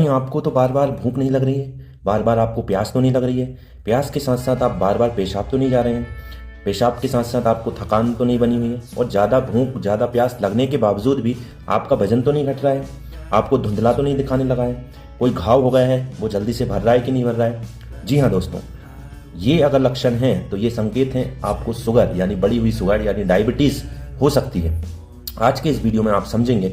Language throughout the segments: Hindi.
कहीं आपको तो बार बार भूख नहीं लग रही है, बार बार आपको प्यास तो नहीं लग रही है, प्यास के साथ साथ आप बार बार पेशाब तो नहीं जा रहे हैं, पेशाब के साथ साथ आपको थकान तो नहीं बनी हुई है, और ज़्यादा भूख ज़्यादा प्यास लगने के बावजूद भी आपका वजन तो नहीं घट रहा है, आपको धुंधला तो नहीं दिखाने लगा है, कोई घाव हो गया है वो जल्दी से भर रहा है कि नहीं भर रहा है। जी हाँ दोस्तों, ये अगर लक्षण हैं तो ये संकेत हैं आपको शुगर यानी बढ़ी हुई शुगर यानी डायबिटीज़ हो सकती है। आज के इस वीडियो में आप समझेंगे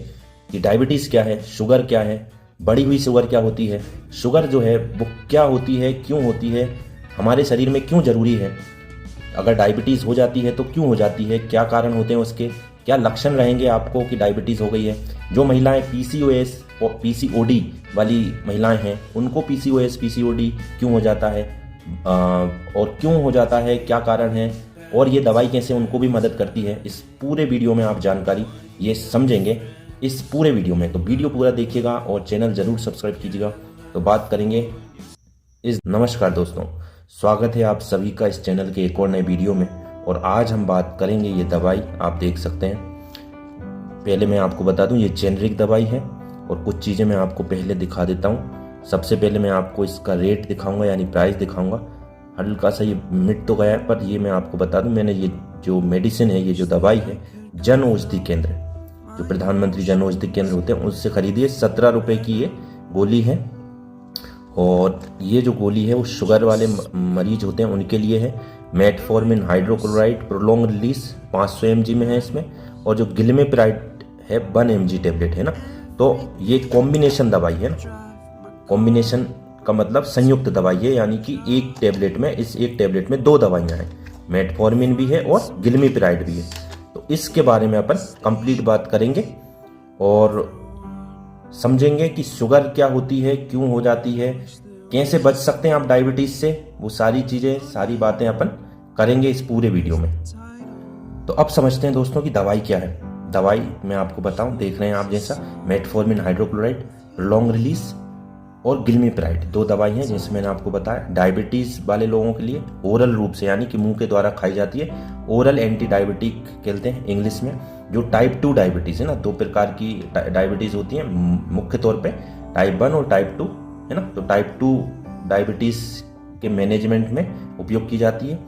कि डायबिटीज़ क्या है, शुगर क्या है, बढ़ी हुई शुगर क्या होती है, शुगर जो है वो क्या होती है, क्यों होती है, हमारे शरीर में क्यों ज़रूरी है, अगर डायबिटीज़ हो जाती है तो क्यों हो जाती है, क्या कारण होते हैं उसके, क्या लक्षण रहेंगे आपको कि डायबिटीज़ हो गई है। जो महिलाएं पीसीओएस और पीसीओडी वाली महिलाएं हैं उनको पीसीओएस पीसीओडी क्यों हो जाता है और क्यों हो जाता है, क्या कारण है, और ये दवाई कैसे उनको भी मदद करती है, इस पूरे वीडियो में आप जानकारी ये समझेंगे इस पूरे वीडियो में। तो वीडियो पूरा देखिएगा और चैनल ज़रूर सब्सक्राइब कीजिएगा। तो बात करेंगे नमस्कार दोस्तों, स्वागत है आप सभी का इस चैनल के एक और नए वीडियो में। और आज हम बात करेंगे ये दवाई आप देख सकते हैं। पहले मैं आपको बता दूं ये जेनरिक दवाई है और कुछ चीज़ें मैं आपको पहले दिखा देता हूं। सबसे पहले मैं आपको इसका रेट दिखाऊंगा यानी प्राइस दिखाऊंगा। हल्का सा ये मिट तो गया है पर ये मैं आपको बता दूं, मैंने ये जो मेडिसिन है, ये जो दवाई है जन औषधि केंद्र, जो प्रधानमंत्री जन औषधि केंद्र होते हैं उससे खरीदी है। 17 रुपये की ये गोली है और ये जो गोली है वो शुगर वाले मरीज होते हैं उनके लिए है। Metformin hydrochloride prolong release 500 mg में है इसमें, और जो गिल्मेप्राइड है 1 mg टेबलेट है ना। तो ये कॉम्बिनेशन दवाई है ना, कॉम्बिनेशन का मतलब संयुक्त दवाई है, यानी कि एक टेबलेट में, इस एक टेबलेट में 2 दवाइयाँ हैं, मेटफॉर्मिन भी है और गिल्मेप्राइड भी है। तो इसके बारे में अपन कंप्लीट बात करेंगे और समझेंगे कि शुगर क्या होती है, क्यों हो जाती है, कैसे बच सकते हैं आप डायबिटीज से, वो सारी चीजें सारी बातें अपन करेंगे इस पूरे वीडियो में। तो अब समझते हैं दोस्तों कि दवाई क्या है। दवाई मैं आपको बताऊं, देख रहे हैं आप जैसा मेटफॉर्मिन हाइड्रोक्लोराइड लॉन्ग रिलीज और गिल्मेप्राइड 2 दवाई हैं जैसे मैंने आपको बताया। डायबिटीज वाले लोगों के लिए ओरल रूप से यानी कि मुंह के द्वारा खाई जाती है, ओरल एंटी डायबिटिक कहते हैं इंग्लिश में। जो टाइप 2 डायबिटीज है ना, 2 प्रकार की डायबिटीज होती है मुख्य तौर पे, टाइप 1 और टाइप 2 है ना। तो टाइप 2 डायबिटीज के मैनेजमेंट में उपयोग की जाती है।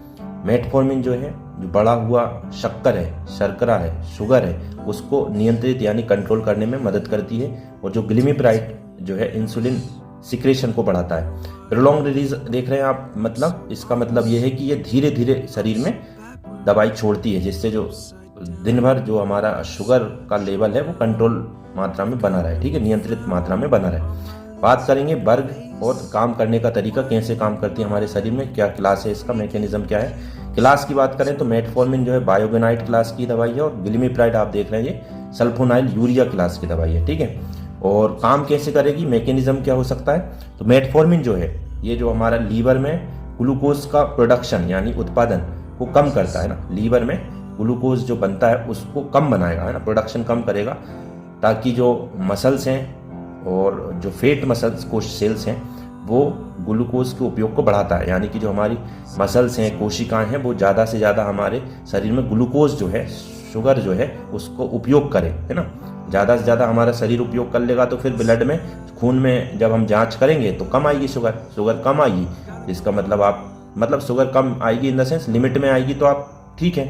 मेटफॉर्मिन जो है, जो बढ़ा हुआ शक्कर है, शर्करा है, शुगर है, उसको नियंत्रित यानी कंट्रोल करने में मदद करती है। और जो गिल्मेप्राइड जो है इंसुलिन सिक्रेशन को बढ़ाता है। प्रोलॉन्ग रिलीज देख रहे हैं आप, मतलब इसका मतलब ये है कि ये धीरे धीरे शरीर में दवाई छोड़ती है, जिससे जो दिन भर जो हमारा शुगर का लेवल है वो कंट्रोल मात्रा में बना रहे, ठीक है, नियंत्रित मात्रा में बना रहे। बात करेंगे वर्ग और काम करने का तरीका, कैसे काम करती है हमारे शरीर में, क्या क्लास है इसका, मैकेनिज्म क्या है। क्लास की बात करें तो मेटफॉर्मिन जो है बायोगेनाइड क्लास की दवाई है और गिल्मेप्राइड आप देख रहे हैं ये सल्फोनाइल यूरिया क्लास की दवाई है, ठीक है। और काम कैसे करेगी, मैकेनिज्म क्या हो सकता है। तो मेटफॉर्मिन जो है ये जो हमारा लीवर में ग्लूकोज का प्रोडक्शन यानी उत्पादन को कम करता है ना, लीवर में ग्लूकोज जो बनता है उसको कम बनाएगा है ना, प्रोडक्शन कम करेगा, ताकि जो मसल्स हैं और जो फेट मसल्स को सेल्स हैं वो ग्लूकोज के उपयोग को बढ़ाता है, यानी कि जो हमारी मसल्स हैं, कोशिकाएं हैं, वो ज़्यादा से ज़्यादा हमारे शरीर में ग्लूकोज जो है, शुगर जो है उसको उपयोग करे, है ना। ज़्यादा से ज़्यादा हमारा शरीर उपयोग कर लेगा तो फिर ब्लड में, खून में जब हम जांच करेंगे तो कम आएगी शुगर कम आएगी। इसका मतलब शुगर कम आएगी इन द सेंस लिमिट में आएगी, तो आप ठीक है,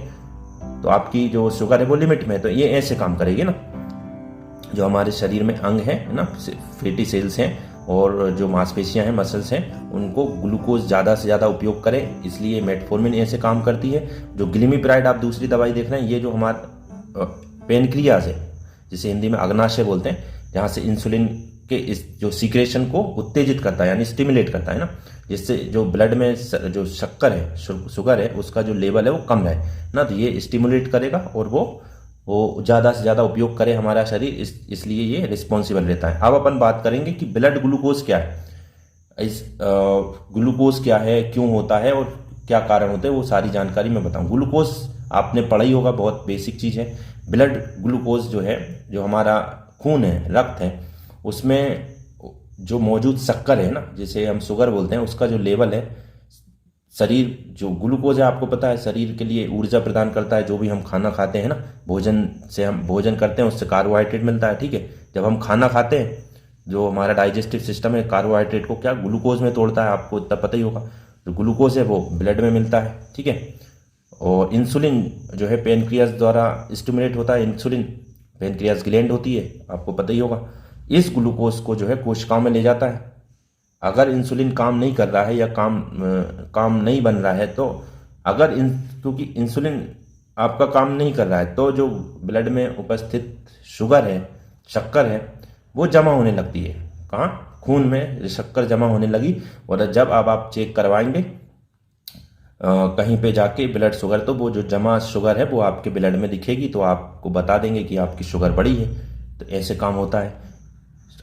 तो आपकी जो शुगर है वो लिमिट में है। तो ये ऐसे काम करेगी ना, जो हमारे शरीर में अंग है ना, फैटी सेल्स हैं और जो मांसपेशियां हैं, मसल्स हैं, उनको ग्लूकोज ज़्यादा से ज़्यादा उपयोग करें, इसलिए मेटफॉर्मिन ऐसे काम करती है। जो गिल्मेप्राइड आप दूसरी दवाई देख रहे हैं, ये जो हमारा पेनक्रियाज है, जिसे हिंदी में अग्नाशय बोलते हैं, जहाँ से इंसुलिन के इस जो सीक्रेशन को उत्तेजित करता है यानी स्टिमुलेट करता है ना, जिससे जो ब्लड में जो शक्कर है, शुगर है, उसका जो लेवल है वो कम रहे ना। तो ये स्टिमुलेट करेगा और वो ज़्यादा से ज़्यादा उपयोग करे हमारा शरीर, इसलिए ये रिस्पॉन्सिबल रहता है। अब अपन बात करेंगे कि ब्लड ग्लूकोज क्या है, ग्लूकोज क्या है, क्यों होता है और क्या कारण होते हैं, वो सारी जानकारी मैं बताऊँ। ग्लूकोज आपने पढ़ा ही होगा, बहुत बेसिक चीज़ है। ब्लड ग्लूकोज जो है, जो हमारा खून है, रक्त है, उसमें जो मौजूद शक्कर है ना, जिसे हम शुगर बोलते हैं, उसका जो लेवल है, शरीर जो ग्लूकोज है आपको पता है शरीर के लिए ऊर्जा प्रदान करता है। जो भी हम खाना खाते हैं ना, भोजन से हम भोजन करते हैं उससे कार्बोहाइड्रेट मिलता है, ठीक है। जब हम खाना खाते हैं जो हमारा डाइजेस्टिव सिस्टम है कार्बोहाइड्रेट को क्या ग्लूकोज में तोड़ता है, आपको इतना पता ही होगा। जो ग्लूकोज है वो ब्लड में मिलता है, ठीक है। और इंसुलिन जो है पेनक्रियास द्वारा स्टिमुलेट होता है, इंसुलिन पेनक्रियास ग्लैंड होती है, आपको पता ही होगा। इस ग्लूकोज को जो है कोशिकाओं में ले जाता है। अगर इंसुलिन काम नहीं कर रहा है या काम नहीं बन रहा है तो क्योंकि इंसुलिन आपका काम नहीं कर रहा है तो जो ब्लड में उपस्थित शुगर है, शक्कर है, वो जमा होने लगती है। कहाँ? खून में शक्कर जमा होने लगी। और जब अब आप चेक करवाएंगे कहीं पे जाके ब्लड शुगर, तो वो जो जमा शुगर है वो आपके ब्लड में दिखेगी, तो आपको बता देंगे कि आपकी शुगर बढ़ी है। तो ऐसे काम होता है।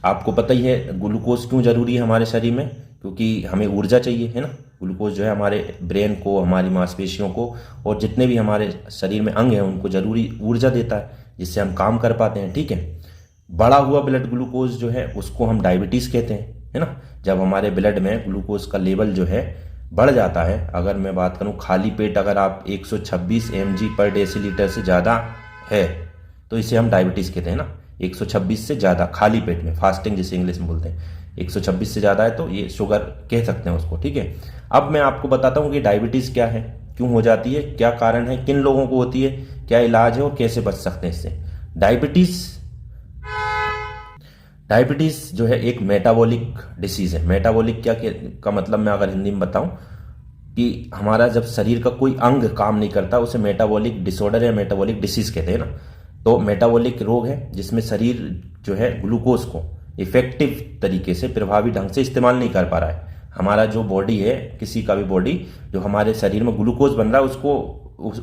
आपको पता ही है ग्लूकोज क्यों जरूरी है हमारे शरीर में, क्योंकि हमें ऊर्जा चाहिए, है ना। ग्लूकोज जो है हमारे ब्रेन को, हमारी मांसपेशियों को और जितने भी हमारे शरीर में अंग हैं उनको जरूरी ऊर्जा देता है, जिससे हम काम कर पाते हैं, ठीक है। बढ़ा हुआ ब्लड ग्लूकोज जो है उसको हम डायबिटीज कहते हैं, है ना। जब हमारे ब्लड में ग्लूकोज का लेवल जो है बढ़ जाता है, अगर मैं बात करूं खाली पेट अगर आप 126 mg पर डेसीलीटर से ज़्यादा है तो इसे हम डायबिटीज़ कहते हैं ना। 126 से ज़्यादा खाली पेट में, फास्टिंग जिसे इंग्लिश में बोलते हैं, 126 से ज़्यादा है तो ये शुगर कह सकते हैं उसको, ठीक है। अब मैं आपको बताता हूँ कि डायबिटीज़ क्या है, क्यों हो जाती है, क्या कारण है, किन लोगों को होती है, क्या इलाज है और कैसे बच सकते हैं इससे। डायबिटीज जो है एक मेटाबॉलिक डिसीज है। मेटाबॉलिक क्या का मतलब मैं अगर हिंदी में बताऊं कि हमारा जब शरीर का कोई अंग काम नहीं करता उसे मेटाबॉलिक डिसऑर्डर या मेटाबॉलिक डिसीज कहते हैं ना। तो मेटाबॉलिक रोग है जिसमें शरीर जो है ग्लूकोज को इफेक्टिव तरीके से, प्रभावी ढंग से इस्तेमाल नहीं कर पा रहा है। हमारा जो बॉडी है, किसी का भी बॉडी जो हमारे शरीर में ग्लूकोज बन रहा है उसको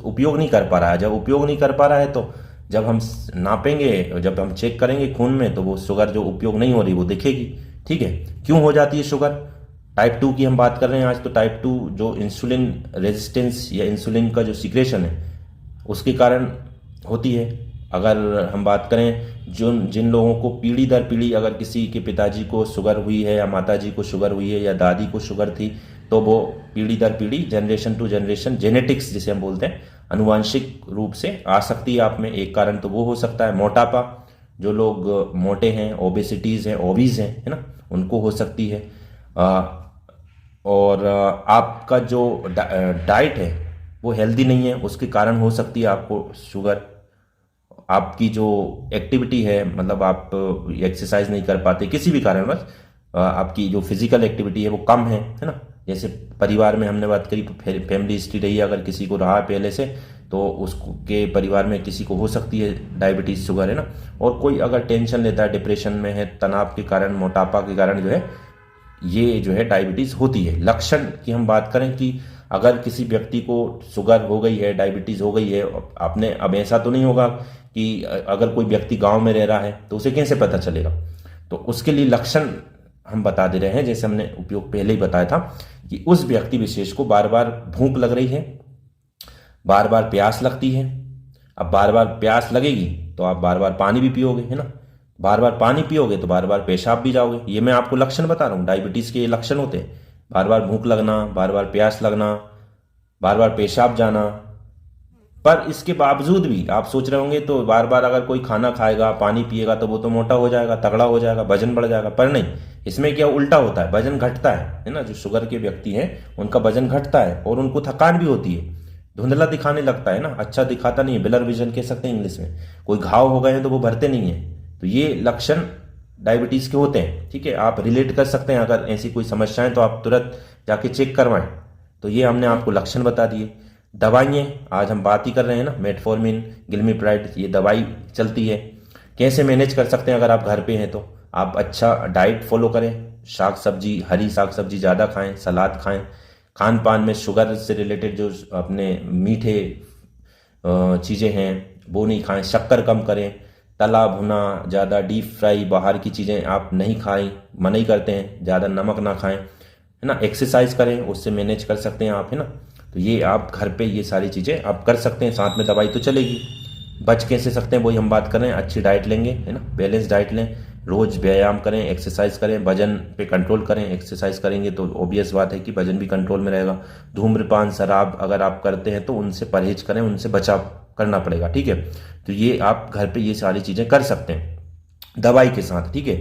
उपयोग नहीं कर पा रहा है। जब उपयोग नहीं कर पा रहा है तो जब हम नापेंगे, जब हम चेक करेंगे खून में, तो वो शुगर जो उपयोग नहीं हो रही वो दिखेगी, ठीक है। क्यों हो जाती है शुगर? टाइप 2 की हम बात कर रहे हैं आज। तो टाइप 2 जो इंसुलिन रेजिस्टेंस या इंसुलिन का जो सिक्रेशन है उसके कारण होती है। अगर हम बात करें जिन लोगों को पीढ़ी दर पीढ़ी, अगर किसी के पिताजी को शुगर हुई है या माताजी को शुगर हुई है या दादी को शुगर थी, तो वो पीढ़ी दर पीढ़ी, जनरेशन टू जनरेशन, जेनेटिक्स जिसे हम बोलते हैं, अनुवांशिक रूप से आ सकती है आप में। एक कारण तो वो हो सकता है। मोटापा, जो लोग मोटे हैं, ओबेसिटीज हैं, ओबीज हैं, है ना, उनको हो सकती है। और आपका जो डाइट है वो हेल्दी नहीं है, उसके कारण हो सकती है आपको शुगर। आपकी जो एक्टिविटी है, मतलब आप एक्सरसाइज नहीं कर पाते किसी भी कारणवश, आपकी जो फिजिकल एक्टिविटी है वो कम है ना। जैसे परिवार में हमने बात करी, फैमिली हिस्ट्री रही है, अगर किसी को रहा पहले से तो उसके परिवार में किसी को हो सकती है डायबिटीज, शुगर, है ना। और कोई अगर टेंशन लेता है, डिप्रेशन में है, तनाव के कारण, मोटापा के कारण जो है ये जो है डायबिटीज होती है। लक्षण की हम बात करें कि अगर किसी व्यक्ति को शुगर हो गई है, डायबिटीज हो गई है, आपने, अब ऐसा तो नहीं होगा कि अगर कोई व्यक्ति गांव में रह रहा है तो उसे कैसे पता चलेगा। तो उसके लिए लक्षण हम बता दे रहे हैं, जैसे हमने उपयोग पहले ही बताया था कि उस व्यक्ति विशेष को बार बार भूख लग रही है, बार बार प्यास लगती है। अब बार बार प्यास लगेगी तो आप बार बार पानी भी पियोगे, है ना। बार बार पानी पियोगे तो बार बार पेशाब भी जाओगे। ये मैं आपको लक्षण बता रहा हूँ, डायबिटीज के ये लक्षण होते हैं। बार बार भूख लगना, बार बार प्यास लगना, बार बार पेशाब जाना। पर इसके बावजूद भी आप सोच रहे होंगे तो बार बार अगर कोई खाना खाएगा, पानी पिएगा तो वो तो मोटा हो जाएगा, तगड़ा हो जाएगा, वजन बढ़ जाएगा। पर नहीं, इसमें क्या उल्टा होता है, वजन घटता है ना। जो शुगर के व्यक्ति हैं उनका वजन घटता है और उनको थकान भी होती है, धुंधला दिखाने लगता है ना, अच्छा दिखाता नहीं है, ब्लर विजन कह सकते हैं इंग्लिश में। कोई घाव हो गए हैं तो वो भरते नहीं है। तो ये लक्षण डायबिटीज के होते हैं, ठीक है। आप रिलेट कर सकते हैं, अगर ऐसी कोई समस्याएं तो आप तुरंत जाके चेक करवाएं। तो ये हमने आपको लक्षण बता दिए। दवाइयाँ आज हम बात ही कर रहे हैं ना, मेटफॉर्मिन, गिलमिप्राइड, ये दवाई चलती है। कैसे मैनेज कर सकते हैं? अगर आप घर पे हैं तो आप अच्छा डाइट फॉलो करें, साग सब्जी, हरी साग सब्जी ज़्यादा खाएं, सलाद खाएं। खान पान में शुगर से रिलेटेड जो अपने मीठे चीज़ें हैं वो नहीं खाएं, शक्कर कम करें, तला भुना, ज़्यादा डीप फ्राई, बाहर की चीज़ें आप नहीं खाएं, मना ही करते हैं, ज़्यादा नमक ना खाएं, है ना। एक्सरसाइज करें, उससे मैनेज कर सकते हैं आप, है ना। तो ये आप घर पे ये सारी चीज़ें आप कर सकते हैं, साथ में दवाई तो चलेगी। बच कैसे सकते हैं वही हम बात कर रहे हैं। अच्छी डाइट लेंगे, है ना, बैलेंस डाइट लें, रोज़ व्यायाम करें, एक्सरसाइज करें, वजन पे कंट्रोल करें। एक्सरसाइज करेंगे तो ऑब्वियस बात है कि वजन भी कंट्रोल में रहेगा। धूम्रपान, शराब अगर आप करते हैं तो उनसे परहेज करें, उनसे बचाव करना पड़ेगा, ठीक है। तो ये आप घर पे ये सारी चीज़ें कर सकते हैं दवाई के साथ, ठीक है।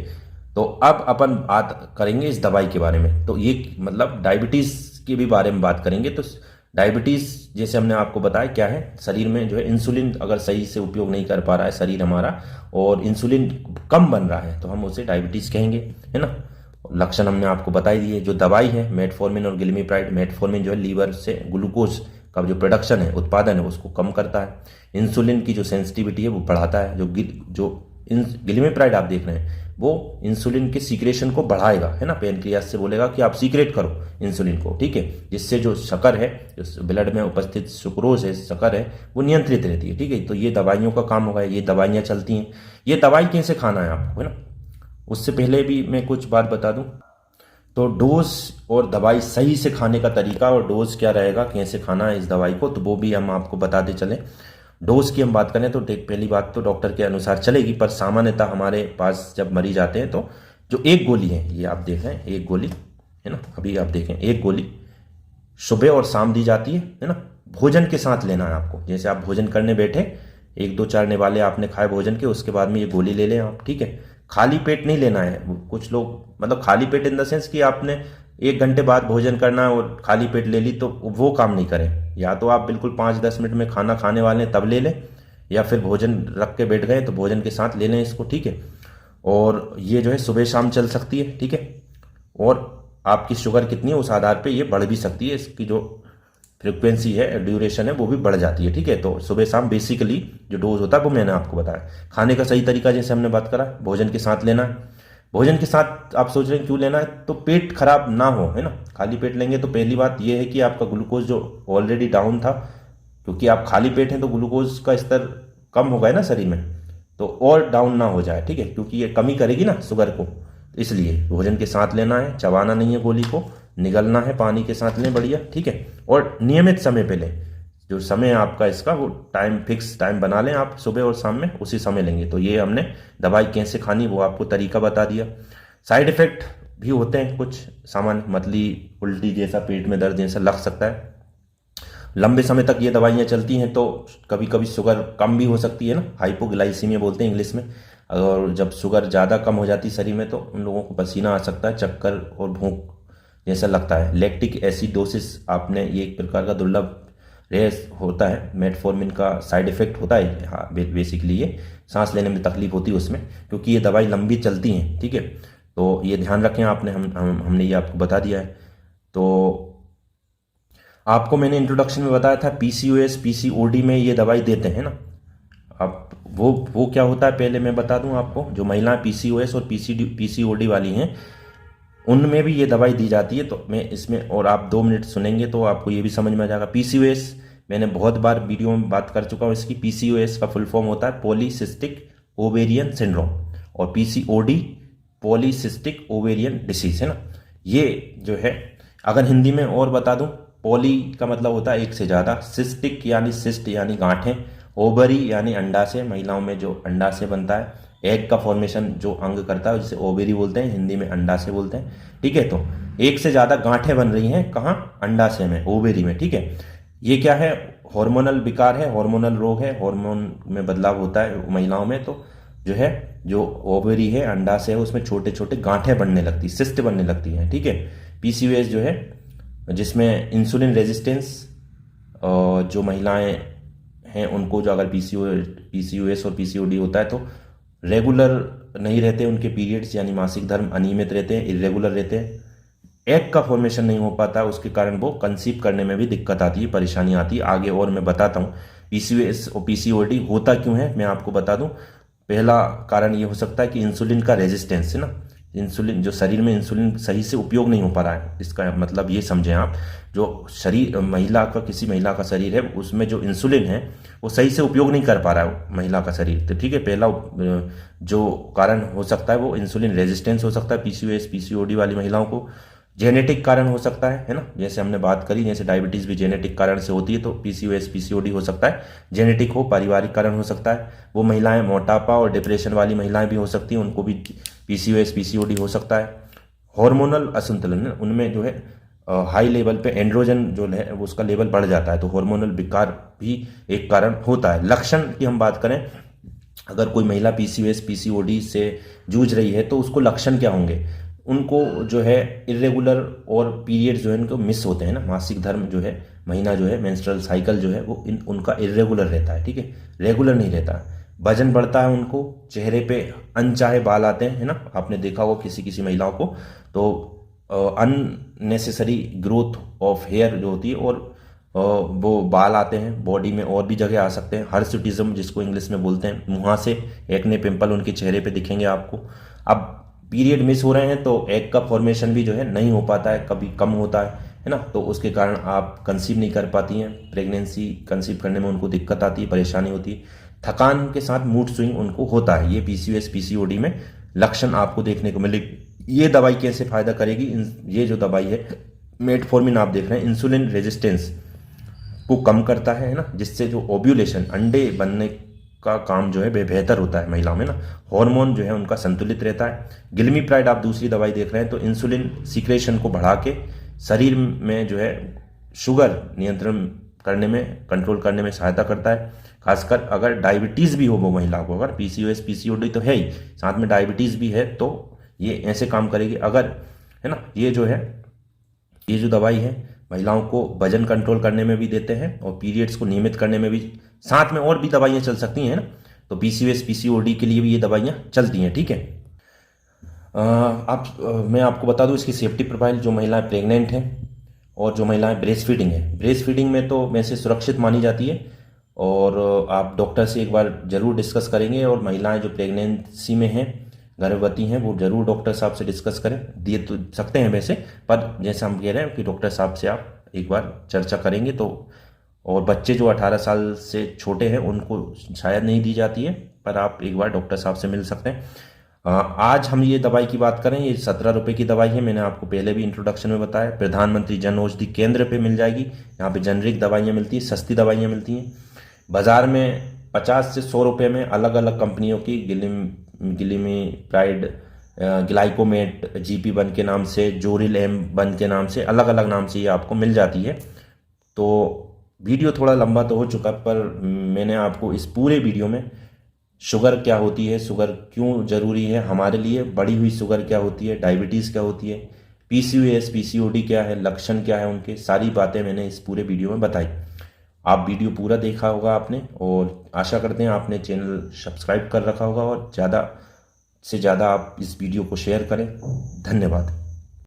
तो अब अपन बात करेंगे इस दवाई के बारे में। तो ये मतलब डायबिटीज़ के भी बारे में बात करेंगे। तो डायबिटीज़ जैसे हमने आपको बताया क्या है, शरीर में जो है इंसुलिन अगर सही से उपयोग नहीं कर पा रहा है शरीर हमारा, और इंसुलिन कम बन रहा है, तो हम उसे डायबिटीज़ कहेंगे, है ना। लक्षण हमने आपको बता ही दिए। जो दवाई है मेटफॉर्मिन और गिलिमिप्राइड, मेटफॉर्मिन जो है लीवर से ग्लूकोज का जो प्रोडक्शन है, उत्पादन है, उसको कम करता है। इंसुलिन की जो सेंसिटिविटी है वो बढ़ाता है। जो गिलिमिप्राइड आप देख रहे हैं वो इंसुलिन के सीक्रेशन को बढ़ाएगा, है ना। पेनक्रियास से बोलेगा कि आप सीक्रेट करो इंसुलिन को, ठीक है, जिससे जो शक्कर है, जो ब्लड में उपस्थित सुक्रोज है, शक्कर है, वो नियंत्रित रहती है, ठीक है। तो ये दवाइयों का काम होगा, ये दवाइयाँ चलती हैं। ये दवाई कैसे खाना है आपको, है ना, उससे पहले भी मैं कुछ बात बता दूं। तो डोज और दवाई सही से खाने का तरीका और डोज क्या रहेगा, कैसे खाना है इस दवाई को, तो वो भी हम आपको बताते चलें। डोज की हम बात करें तो पहली बात तो डॉक्टर के अनुसार चलेगी, पर सामान्यतः हमारे पास जब मरीज आते हैं तो जो एक गोली है, ये आप देख रहे हैं एक गोली, है ना, अभी आप देखें एक गोली सुबह और शाम दी जाती है ना। भोजन के साथ लेना है आपको। जैसे आप भोजन करने बैठे, 1-2 चार निवाले आपने खाए भोजन के, उसके बाद में ये गोली ले लें आप, ठीक है। खाली पेट नहीं लेना है। कुछ लोग मतलब खाली पेट इन द सेंस कि आपने 1 घंटे बाद भोजन करना है और खाली पेट ले ली, तो वो काम नहीं करें। या तो आप बिल्कुल 5-10 मिनट में खाना खाने वाले हैं तब ले लें, या फिर भोजन रख के बैठ गए तो भोजन के साथ ले लें इसको, ठीक है। और ये जो है सुबह शाम चल सकती है, ठीक है। और आपकी शुगर कितनी है उस आधार पे ये बढ़ भी सकती है, इसकी जो फ्रिक्वेंसी है, ड्यूरेशन है, वो भी बढ़ जाती है, ठीक है। तो सुबह शाम बेसिकली जो डोज होता है वो मैंने आपको बताया। खाने का सही तरीका जैसे हमने बात करा, भोजन के साथ लेना है। भोजन के साथ आप सोच रहे हैं क्यों लेना है, तो पेट खराब ना हो, है ना। खाली पेट लेंगे तो पहली बात ये है कि आपका ग्लूकोज जो ऑलरेडी डाउन था, क्योंकि आप खाली पेट हैं तो ग्लूकोज का स्तर कम होगा ना शरीर में, तो और डाउन ना हो जाए, ठीक है, क्योंकि ये कमी करेगी ना शुगर को। इसलिए भोजन के साथ लेना है, चबाना नहीं है गोली को, निगलना है, पानी के साथ लें बढ़िया, ठीक है। और नियमित समय पे लें। जो समय आपका इसका वो टाइम फिक्स टाइम बना लें आप, सुबह और शाम में उसी समय लेंगे। तो ये हमने दवाई कैसे खानी वो आपको तरीका बता दिया। साइड इफेक्ट भी होते हैं कुछ सामान्य, मतली उल्टी जैसा, पेट में दर्द जैसा लग सकता है। लंबे समय तक ये दवाइयाँ चलती हैं तो कभी कभी शुगर कम भी हो सकती है ना, हाइपोग्लाइसीमिया बोलते हैं इंग्लिश में। और जब शुगर ज़्यादा कम हो जाती है शरीर में तो उन लोगों को पसीना आ सकता है, चक्कर और भूख जैसा लगता है। लैक्टिक एसिडोसिस आपने, ये एक प्रकार का दुर्लभ रेस होता है, मेटफॉर्मिन का साइड इफेक्ट होता है। हाँ, बेसिकली ये सांस लेने में तकलीफ होती है उसमें, क्योंकि ये दवाई लंबी चलती हैं, ठीक है। तो ये ध्यान रखें आपने, हमने ये आपको बता दिया है। तो आपको मैंने इंट्रोडक्शन में बताया था पीसीओएस पीसीओडी में ये दवाई देते हैं ना। अब वो क्या होता है पहले मैं बता दूं आपको। जो महिलाएं पीसीओएस और पीसीओडी वाली हैं उनमें भी ये दवाई दी जाती है। तो मैं इसमें, और आप 2 मिनट सुनेंगे तो आपको ये भी समझ में आ जाएगा। पीसीओएस मैंने बहुत बार वीडियो में बात कर चुका हूँ इसकी। पीसीओएस का फुल फॉर्म होता है पॉलीसिस्टिक ओवेरियन सिंड्रोम, और पीसीओडी पॉलीसिस्टिक ओवेरियन डिसीज, है ना। ये जो है, अगर हिंदी में और बता दूं, पॉली का मतलब होता है एक से ज़्यादा, सिस्टिक यानी सिस्ट यानी गांठें, ओवरी यानी अंडाशय, महिलाओं में जो अंडाशय बनता है, एग का फॉर्मेशन जो अंग करता है जिसे ओवेरी बोलते हैं, हिंदी में अंडाशय बोलते हैं, ठीक है। तो एक से ज़्यादा गांठें बन रही हैं कहाँ, अंडाशय में, ओवेरी में, ठीक है। ये क्या है, हार्मोनल विकार है, हार्मोनल रोग है, हार्मोन में बदलाव होता है महिलाओं में। तो जो है, जो ओवेरी है, अंडाशय है, उसमें छोटे छोटे गांठें बनने लगती, सिस्ट बनने लगती हैं, ठीक है। पीसीओएस जो है, जिसमें इंसुलिन रेजिस्टेंस जो महिलाएं हैं उनको, जो अगर पीसीओएस और पीसीओडी होता है तो रेगुलर नहीं रहते उनके पीरियड्स, यानी मासिक धर्म अनियमित रहते हैं, इरेगुलर रहते हैं, एग का फॉर्मेशन नहीं हो पाता, उसके कारण वो कंसीव करने में भी दिक्कत आती है, परेशानी आती है। आगे और मैं बताता हूँ पीसीओएस और पीसीओडी होता क्यों है, मैं आपको बता दूं। पहला कारण ये हो सकता है कि इंसुलिन का रेजिस्टेंस, है ना। इंसुलिन, जो शरीर में इंसुलिन सही से उपयोग नहीं हो पा रहा है, इसका मतलब ये समझें आप, जो शरीर महिला का, किसी महिला का शरीर है उसमें जो इंसुलिन है वो सही से उपयोग नहीं कर पा रहा है महिला का शरीर, तो ठीक है। पहला जो कारण हो सकता है वो इंसुलिन रेजिस्टेंस हो सकता है पीसीओएस पीसीओडी वाली महिलाओं को। जेनेटिक कारण हो सकता है ना, जैसे हमने बात करी, जैसे डायबिटीज भी जेनेटिक कारण से होती है, तो पीसीओएस पीसीओडी हो सकता है जेनेटिक हो, पारिवारिक कारण हो सकता है। वो महिलाएं मोटापा और डिप्रेशन वाली महिलाएं भी हो सकती हैं, उनको भी पीसीओएस पीसीओडी हो सकता है। हार्मोनल असंतुलन, उनमें जो है हाई लेवल पे एंड्रोजन जो है उसका लेवल बढ़ जाता है, तो हार्मोनल विकार भी एक कारण होता है। लक्षण की हम बात करें अगर कोई महिला पीसीओएस पीसीओडी से जूझ रही है तो उसको लक्षण क्या होंगे? उनको जो है इरेगुलर और पीरियड जो है उनको मिस होते हैं ना, मासिक धर्म जो है, महीना जो है, मेंस्ट्रुअल साइकिल जो है वो उनका इरेगुलर रहता है, ठीक है, रेगुलर नहीं रहता। वजन बढ़ता है, उनको चेहरे पे अनचाहे बाल आते हैं, है ना, आपने देखा होगा किसी किसी महिलाओं को। तो अननेसेसरी ग्रोथ ऑफ हेयर जो होती है, और वो बाल आते हैं बॉडी में, और भी जगह आ सकते हैं। हर्सुटिज्म जिसको इंग्लिश में बोलते हैं, मुहासे, एक्ने, पिंपल उनके चेहरे पे दिखेंगे आपको। अब पीरियड मिस हो रहे हैं तो एग का फॉर्मेशन भी जो है नहीं हो पाता है, कभी कम होता है ना, तो उसके कारण आप कंसीव नहीं कर पाती हैं। प्रेगनेंसी कंसीव करने में उनको दिक्कत आती है, परेशानी होती है। थकान के साथ मूड स्विंग उनको होता है। ये पीसीओएस पीसीओडी में लक्षण आपको देखने को मिलेगी। ये दवाई कैसे फायदा करेगी? ये जो दवाई है मेटफॉर्मिन आप देख रहे हैं, इंसुलिन रेजिस्टेंस को कम करता है ना, जिससे जो ओव्यूलेशन, अंडे बनने का काम जो है बेहतर होता है महिलाओं में ना। हार्मोन जो है उनका संतुलित रहता है। गिलमीप्राइड आप दूसरी दवाई देख रहे हैं, तो इंसुलिन सीक्रेशन को बढ़ा के शरीर में जो है शुगर नियंत्रण करने में, कंट्रोल करने में सहायता करता है। खासकर अगर डायबिटीज़ भी हो वो महिला को, अगर पीसीओएस पीसीओडी तो है ही, साथ में डायबिटीज़ भी है, तो ये ऐसे काम करेगी। अगर, है ना, ये जो है, ये जो दवाई है महिलाओं को वजन कंट्रोल करने में भी देते हैं और पीरियड्स को नियमित करने में भी। साथ में और भी दवाइयाँ चल सकती हैं ना, तो पीसीओएस पीसीओडी के लिए भी ये दवाइयाँ चलती हैं, ठीक है। मैं आपको बता दूं इसकी सेफ्टी प्रोफाइल। जो महिलाएं प्रेग्नेंट हैं और जो महिलाएं ब्रेस्ट फीडिंग है, ब्रेस्ट फीडिंग में तो वैसे सुरक्षित मानी जाती है, और आप डॉक्टर से एक बार ज़रूर डिस्कस करेंगे। और महिलाएं जो प्रेगनेंसी में हैं, गर्भवती हैं, वो ज़रूर डॉक्टर साहब से डिस्कस करें। दिए तो सकते हैं वैसे, पर जैसे हम कह रहे हैं कि डॉक्टर साहब से आप एक बार चर्चा करेंगे तो। और बच्चे जो 18 साल से छोटे हैं उनको शायद नहीं दी जाती है, पर आप एक बार डॉक्टर साहब से मिल सकते हैं। आज हम ये दवाई की बात करें, ये 17 रुपये की दवाई है। मैंने आपको पहले भी इंट्रोडक्शन में बताया, प्रधानमंत्री जन औषधि केंद्र पे मिल जाएगी। यहाँ पे जेनरिक दवाइयाँ मिलती हैं, सस्ती दवाइयाँ मिलती हैं। बाज़ार में 50 से 100 रुपये में अलग अलग कंपनियों की गिलिमीप्राइड, ग्लाइकोमेट, जीपी वन के नाम से, जोरिल एम वन के नाम से, अलग अलग नाम से ये आपको मिल जाती है। तो वीडियो थोड़ा लंबा तो हो चुका, पर मैंने आपको इस पूरे वीडियो में शुगर क्या होती है, शुगर क्यों ज़रूरी है हमारे लिए, बढ़ी हुई शुगर क्या होती है, डायबिटीज़ क्या होती है, पीसीओएस पीसीओडी क्या है, लक्षण क्या है उनके, सारी बातें मैंने इस पूरे वीडियो में बताई। आप वीडियो पूरा देखा होगा आपने, और आशा करते हैं आपने चैनल सब्सक्राइब कर रखा होगा, और ज़्यादा से ज़्यादा आप इस वीडियो को शेयर करें। धन्यवाद।